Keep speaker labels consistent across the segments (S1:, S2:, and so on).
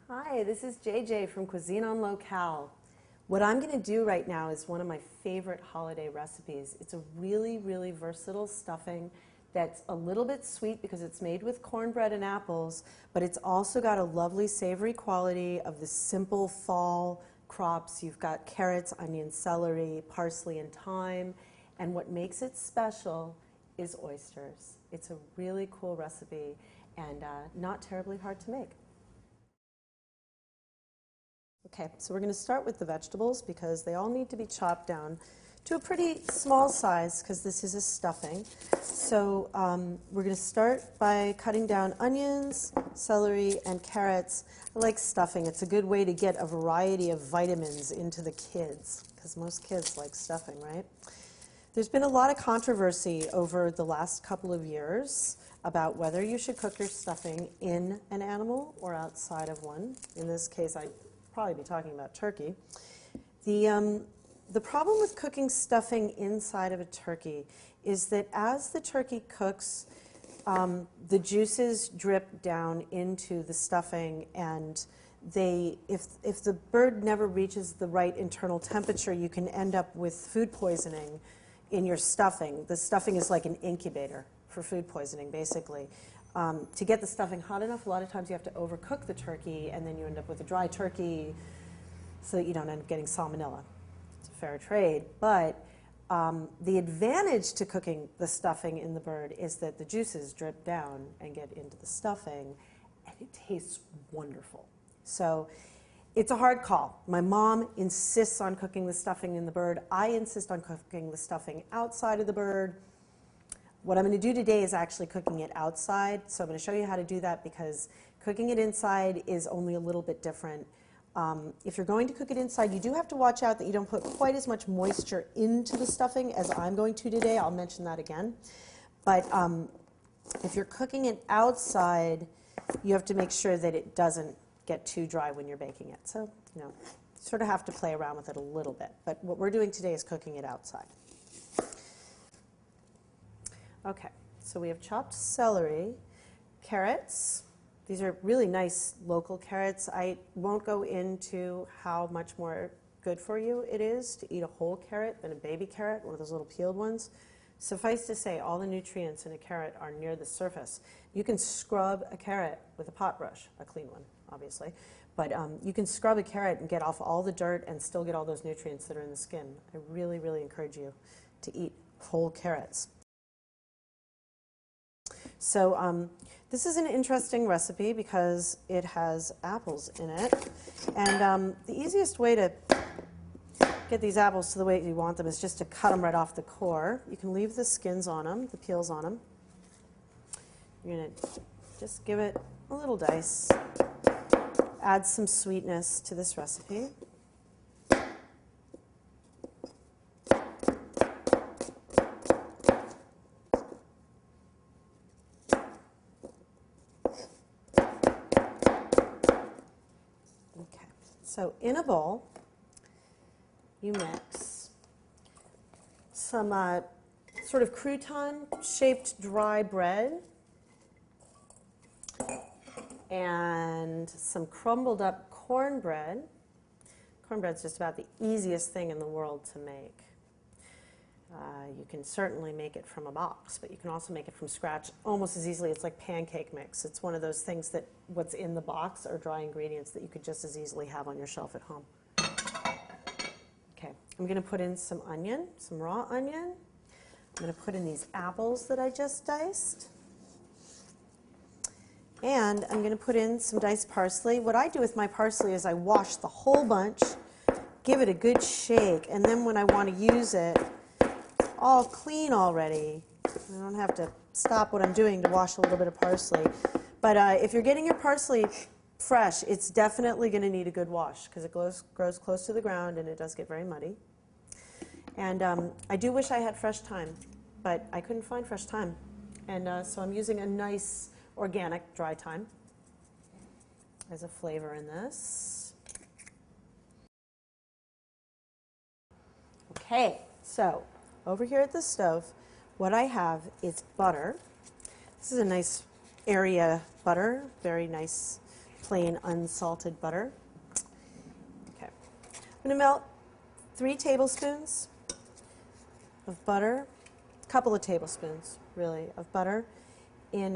S1: Hi, this is JJ from Cuisine on Locale. What I'm going to do right now is one of my favorite holiday recipes. It's a really, really versatile stuffing that's a little bit sweet because it's made with cornbread and apples, but it's also got a lovely savory quality of the simple fall crops. You've got carrots, onions, celery, parsley, and thyme. And what makes it special is oysters. It's a really cool recipe and not terribly hard to make. Okay, so we're going to start with the vegetables because they all need to be chopped down to a pretty small size because this is a stuffing. So we're going to start by cutting down onions, celery, and carrots. I like stuffing. It's a good way to get a variety of vitamins into the kids because most kids like stuffing, right? There's been a lot of controversy over the last couple of years about whether you should cook your stuffing in an animal or outside of one. In this case, I'd probably be talking about turkey. The problem with cooking stuffing inside of a turkey is that as the turkey cooks, the juices drip down into the stuffing, and if the bird never reaches the right internal temperature, you can end up with food poisoning in your stuffing. The stuffing is like an incubator for food poisoning, basically. To get the stuffing hot enough, a lot of times you have to overcook the turkey, and then you end up with a dry turkey so that you don't end up getting salmonella. It's a fair trade. But the advantage to cooking the stuffing in the bird is that the juices drip down and get into the stuffing, and it tastes wonderful. So it's a hard call. My mom insists on cooking the stuffing in the bird. I insist on cooking the stuffing outside of the bird. What I'm going to do today is actually cooking it outside, so I'm going to show you how to do that because cooking it inside is only a little bit different. If you're going to cook it inside, you do have to watch out that you don't put quite as much moisture into the stuffing as I'm going to today. I'll mention that again. But if you're cooking it outside, you have to make sure that it doesn't get too dry when you're baking it. So, you know, sort of have to play around with it a little bit. But what we're doing today is cooking it outside. Okay, so we have chopped celery, carrots. These are really nice local carrots. I won't go into how much more good for you it is to eat a whole carrot than a baby carrot, one of those little peeled ones. Suffice to say, all the nutrients in a carrot are near the surface. You can scrub a carrot with a pot brush, a clean one, obviously. But you can scrub a carrot and get off all the dirt and still get all those nutrients that are in the skin. I really, really encourage you to eat whole carrots. So this is an interesting recipe because it has apples in it. And the easiest way to get these apples to the way you want them is just to cut them right off the core. You can leave the skins on them, the peels on them. You're going to just give it a little dice. Add some sweetness to this recipe. So in a bowl, you mix some sort of crouton-shaped dry bread and some crumbled up cornbread. Cornbread's just about the easiest thing in the world to make. You can certainly make it from a box, but you can also make it from scratch almost as easily. It's like pancake mix. It's one of those things that what's in the box are dry ingredients that you could just as easily have on your shelf at home. Okay, I'm going to put in some onion, some raw onion. I'm going to put in these apples that I just diced. And I'm going to put in some diced parsley. What I do with my parsley is I wash the whole bunch, give it a good shake, and then when I want to use it, all clean already. I don't have to stop what I'm doing to wash a little bit of parsley. But if you're getting your parsley fresh, it's definitely going to need a good wash because it grows close to the ground and it does get very muddy. And I do wish I had fresh thyme, but I couldn't find fresh thyme. And so I'm using a nice organic dry thyme as a flavor in this. Okay, so over here at the stove, what I have is butter. This is a nice area butter, very nice plain unsalted butter. Okay. I'm going to melt 3 tablespoons of butter, a couple of tablespoons, really, of butter in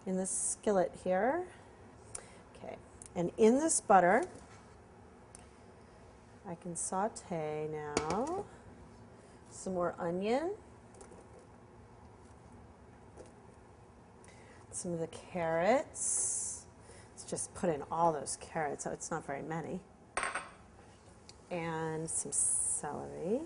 S1: this skillet here. Okay. And in this butter, I can saute now some more onion, some of the carrots. Let's just put in all those carrots, so it's not very many. And some celery.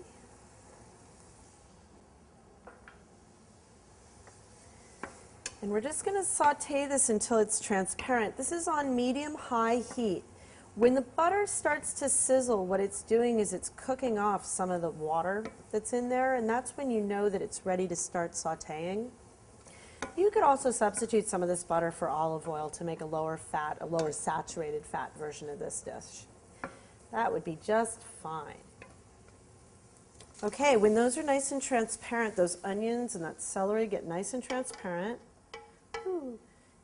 S1: And we're just going to saute this until it's transparent. This is on medium-high heat. When the butter starts to sizzle, what it's doing is it's cooking off some of the water that's in there, and that's when you know that it's ready to start sauteing. You could also substitute some of this butter for olive oil to make a lower fat, a lower saturated fat version of this dish. That would be just fine. Okay, when those are nice and transparent, those onions and that celery get nice and transparent,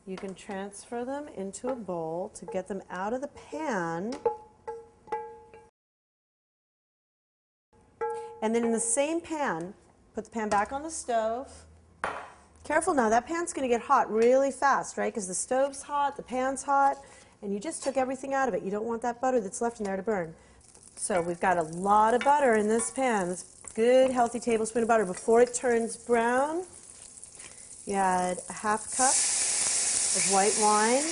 S1: you can transfer them into a bowl to get them out of the pan. And then in the same pan, put the pan back on the stove. Careful now, that pan's going to get hot really fast, right? Because the stove's hot, the pan's hot, and you just took everything out of it. You don't want that butter that's left in there to burn. So we've got a lot of butter in this pan, this good healthy tablespoon of butter. Before it turns brown, you add a half cup of white wine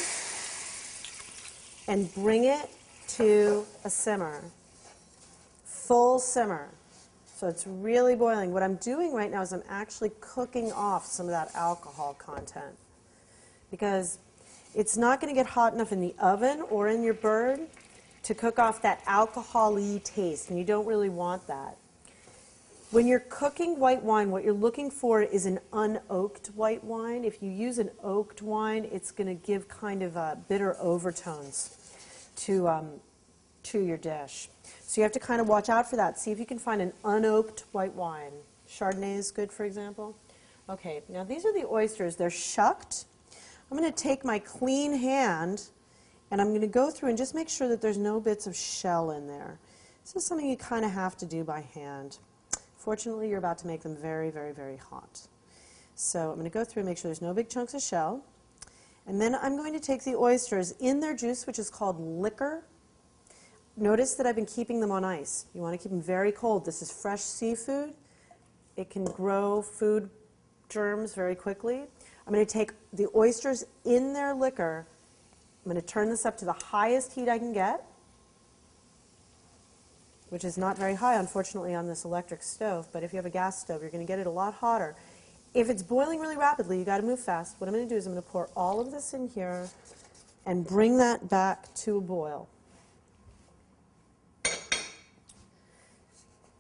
S1: and bring it to a simmer, full simmer. So it's really boiling. What I'm doing right now is I'm actually cooking off some of that alcohol content because it's not going to get hot enough in the oven or in your bird to cook off that alcohol-y taste, and you don't really want that. When you're cooking white wine, what you're looking for is an unoaked white wine. If you use an oaked wine, it's going to give kind of bitter overtones to your dish. So you have to kind of watch out for that. See if you can find an unoaked white wine. Chardonnay is good, for example. Okay, now these are the oysters. They're shucked. I'm going to take my clean hand, and I'm going to go through and just make sure that there's no bits of shell in there. This is something you kind of have to do by hand. Fortunately, you're about to make them very, very, very hot. So I'm going to go through and make sure there's no big chunks of shell. And then I'm going to take the oysters in their juice, which is called liquor. Notice that I've been keeping them on ice. You want to keep them very cold. This is fresh seafood. It can grow food germs very quickly. I'm going to take the oysters in their liquor. I'm going to turn this up to the highest heat I can get, which is not very high, unfortunately, on this electric stove. But if you have a gas stove, you're going to get it a lot hotter. If it's boiling really rapidly, you got to move fast. What I'm going to do is I'm going to pour all of this in here and bring that back to a boil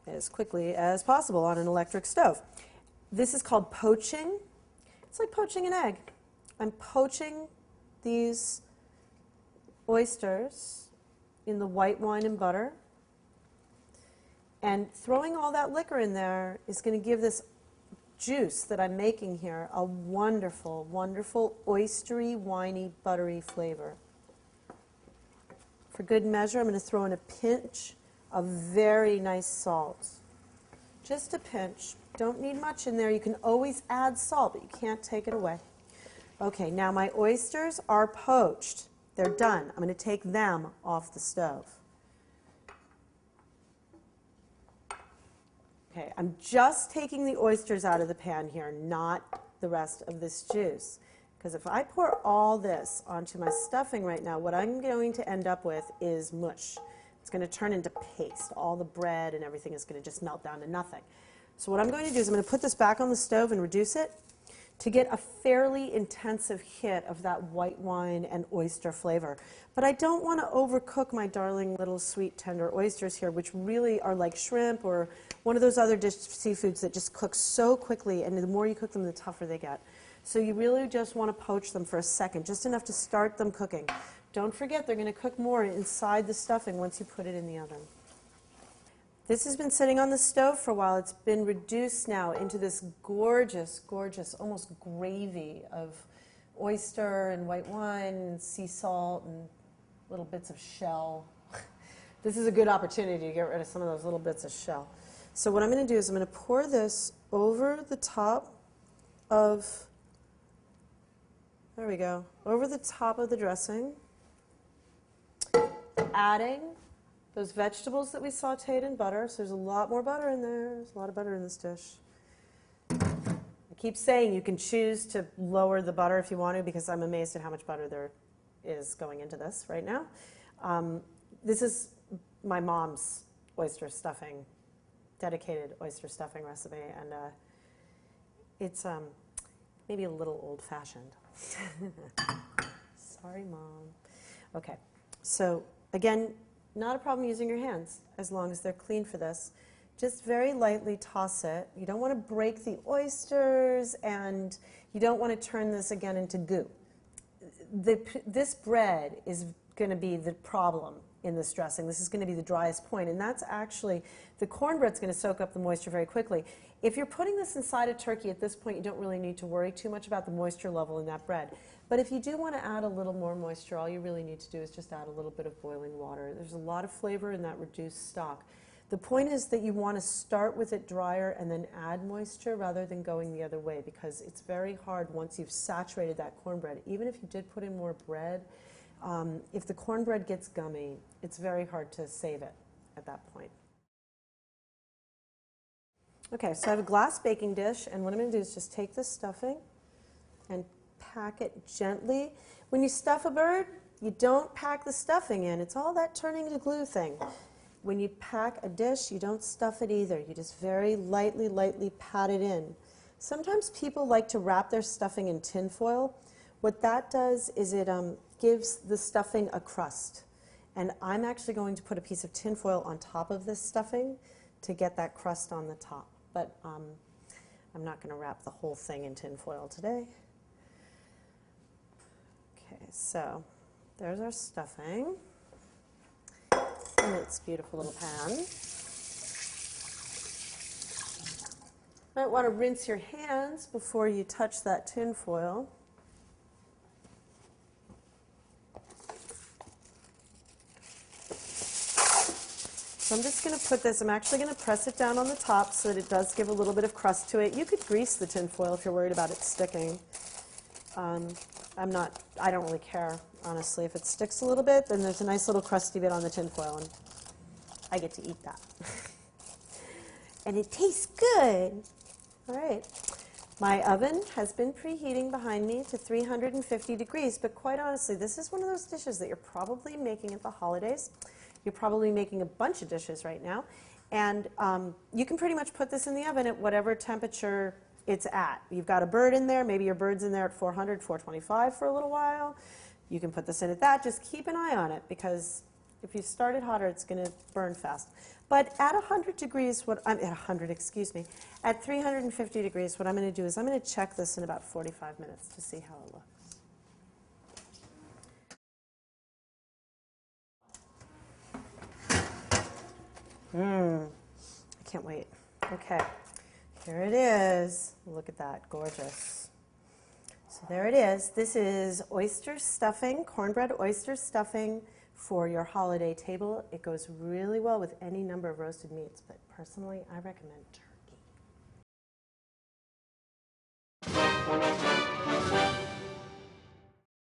S1: as quickly as possible on an electric stove. This is called poaching. It's like poaching an egg. I'm poaching these oysters in the white wine and butter. And throwing all that liquor in there is going to give this juice that I'm making here a wonderful, wonderful oystery, winey, buttery flavor. For good measure, I'm going to throw in a pinch of very nice salt. Just a pinch. Don't need much in there. You can always add salt, but you can't take it away. Okay, now my oysters are poached. They're done. I'm going to take them off the stove. Okay, I'm just taking the oysters out of the pan here, not the rest of this juice. Because if I pour all this onto my stuffing right now, what I'm going to end up with is mush. It's going to turn into paste. All the bread and everything is going to just melt down to nothing. So what I'm going to do is I'm going to put this back on the stove and reduce it to get a fairly intensive hit of that white wine and oyster flavor. But I don't want to overcook my darling little sweet tender oysters here, which really are like shrimp or one of those other seafoods that just cook so quickly, and the more you cook them, the tougher they get. So you really just want to poach them for a second, just enough to start them cooking. Don't forget, they're going to cook more inside the stuffing once you put it in the oven. This has been sitting on the stove for a while. It's been reduced now into this gorgeous, gorgeous, almost gravy of oyster and white wine and sea salt and little bits of shell. This is a good opportunity to get rid of some of those little bits of shell. So what I'm going to do is I'm going to pour this over the top of, there we go, over the top of the dressing, adding those vegetables that we sauteed in butter. So there's a lot more butter in there. There's a lot of butter in this dish. I keep saying you can choose to lower the butter if you want to, because I'm amazed at how much butter there is going into this right now. This is my mom's oyster stuffing, dedicated oyster stuffing recipe, and it's maybe a little old-fashioned. Sorry, Mom. Okay, so again, not a problem using your hands as long as they're clean for this. Just very lightly toss it. You don't want to break the oysters, and you don't want to turn this again into goo. This bread is going to be the problem in this dressing. This is going to be the driest point, and that's actually, the cornbread's going to soak up the moisture very quickly. If you're putting this inside a turkey at this point, you don't really need to worry too much about the moisture level in that bread. But if you do want to add a little more moisture, all you really need to do is just add a little bit of boiling water. There's a lot of flavor in that reduced stock. The point is that you want to start with it drier and then add moisture rather than going the other way, because it's very hard once you've saturated that cornbread. Even if you did put in more bread, if the cornbread gets gummy, it's very hard to save it at that point. Okay, so I have a glass baking dish, and what I'm going to do is just take this stuffing and pack it gently. When you stuff a bird, you don't pack the stuffing in. It's all that turning to glue thing. When you pack a dish, you don't stuff it either. You just very lightly pat it in. Sometimes people like to wrap their stuffing in tin foil. What that does is it gives the stuffing a crust. And I'm actually going to put a piece of tin foil on top of this stuffing to get that crust on the top. But I'm not going to wrap the whole thing in tin foil today. Okay, so there's our stuffing in its beautiful little pan. You might want to rinse your hands before you touch that tin foil. So I'm just going to put this, I'm actually going to press it down on the top so that it does give a little bit of crust to it. You could grease the tin foil if you're worried about it sticking. I don't really care, honestly. If it sticks a little bit, then there's a nice little crusty bit on the tin foil, and I get to eat that. And it tastes good. All right. My oven has been preheating behind me to 350 degrees, but quite honestly, this is one of those dishes that you're probably making at the holidays. You're probably making a bunch of dishes right now, and you can pretty much put this in the oven at whatever temperature it's at. You've got a bird in there, maybe your bird's in there at 400, 425 for a little while. You can put this in at that. Just keep an eye on it, because if you start it hotter, it's going to burn fast. But at 100 degrees, at 350 degrees, what I'm going to do is I'm going to check this in about 45 minutes to see how it looks. I can't wait. Okay, here it is. Look at that, gorgeous. So there it is. This is oyster stuffing, cornbread oyster stuffing for your holiday table. It goes really well with any number of roasted meats, but personally, I recommend turkey.